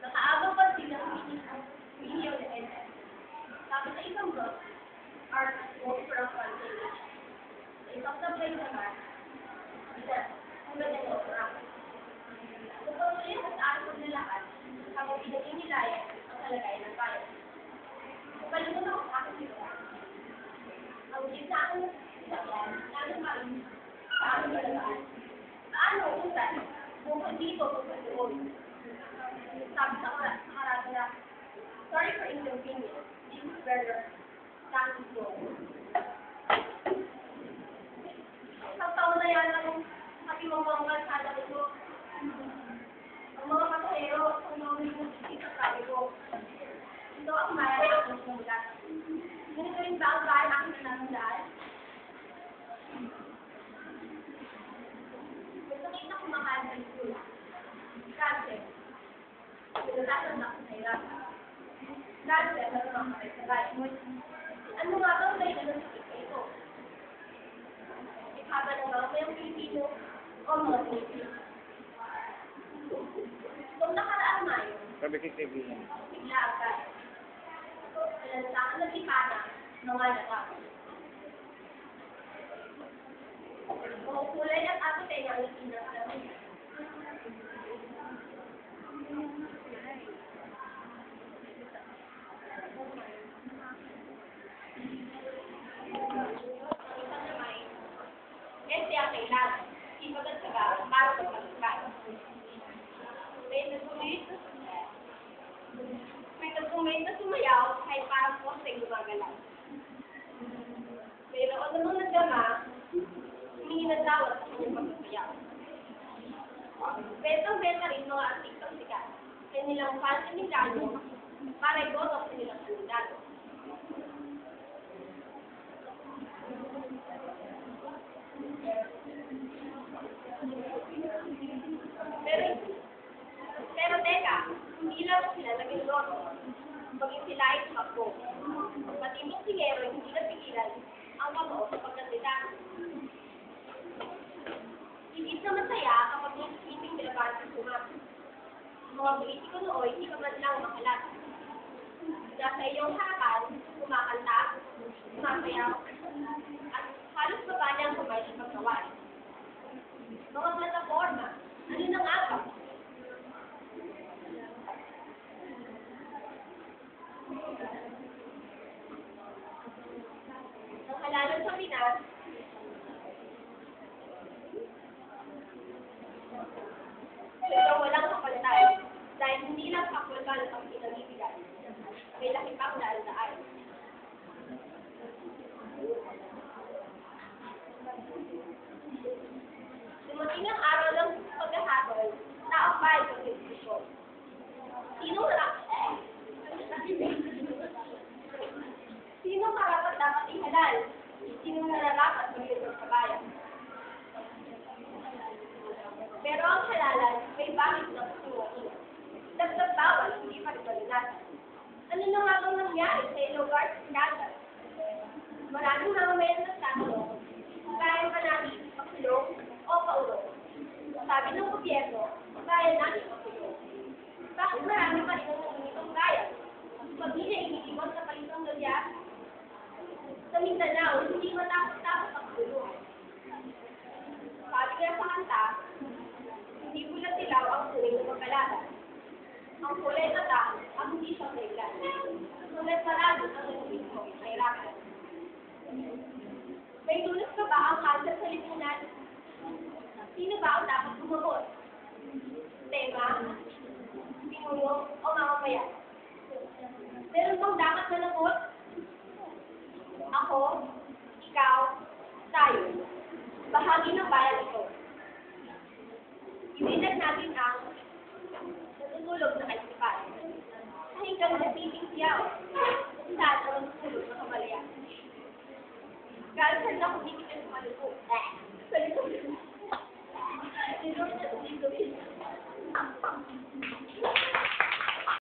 Nakaabang pa sila video na edit. Tapos sa isang book, art work from conservation. Sa isang subject naman, ang ganda ng rock. So, kung ulit sa akin na lahat, habang pinag-inilayan ang kalagayan ng bayan. Balikan ako sa akin dito. Ang gitna ang sasakyan, lalo marin sa aking kalagaan. Paano kung saan? Bukod dito, bukod doon. Sabi sa karata na, sorry for inconvenience. This is better. Thank you so much. Isang taon na yan ang makimamanggal sa alam ko. Ang mga pasahero, ang mga nilipusik sa sabi ko. Ito ang mayroon ako sa mga. Ganito rin ba ang bahay aking nanandaan? Gusto kita kumakain sa school. Kasi, pinaglasan na ako sa hirap. Dati, ano naman kami sa bahay. Ano nga ba ang may ganun sa ito? Ikaba ng mga mayang Pilipino o mga Pilipino. Kung nakaraan Mayo, Sabi kaibigan. bigla agad. Pinansakan na bikana ng mga natapos. Kung kulay at ato tayo ang itinang alam. Kasi ang kailangan, ipagat sa gawin para sa pagkakas. May nagkumait na sumayaw kahit parang po sa gumagalaw. Mayroon namang nagdama, humingi ng tawad sa kanyang pagsasayaw. Betang-beta rin mga artistang sikat. Kaya nilang fans and Milano para iboto sa nilang kandidato. Pero teka, hindi lang sila naging loto. Maging sila ay tumakbo. Matimong singero hindi napigilan ang pag-o sa pagkandidato. Hindi na masaya kapag may sleeping nilaban sa sumato. Mga politiko nooy, hindi ka man lang makalat. Nasa iyong harapan, kumakanta, sumasayaw, at halos baba niya ang kamay sa pagkawal. Mga plataforma, ano na nga ba? Ang halalan sa Pinas, ito walang kapalitan dahil hindi lang kakulban ang pinag-ibigay. May laki pang daan-daan. Dumating ang araw ng paghahatol na ang bahay ng diskusyon. Sino karapat dapat ihalal? Sino nararapat magiging sa bayan? Pero ang halalan may bakit na susunod. Dagdag bawal, hindi pa rin balinatan. Ano na nga bang nangyari sa lugar sa scandal? Maraming mamamayan na tanong, kaya pa natin pagsulong o paulong. Sabi ng gobyerno, kaya natin pagsulong. Bakit marami pa rin ang uminitong kaya? Pag hindi na iniiwan sa palitong galya, sa Mindanao, hindi matapos-tapos ang pagsulong. Sabi nga sa kanta, hindi pula silaw ang kulay ng pagkalala. Ang kulay na tao ang hindi siya kailan. Sulit marami ang naging ko, ay rakan. May lunas ka ba ang kanser sa lipunan? Sino ba ang dapat gumagot? Tema, pinuno, o mamamayan? Meron bang dapat managot? Ako, ikaw, tayo. Bahagi ng bayan ito. Ibinag natin ang natutulog na kaisipan. Hanggang natiting siyaw. Saan ang natutulog na kamalaya. Kalsan na kung hindi ka sa malupo. Sa lito.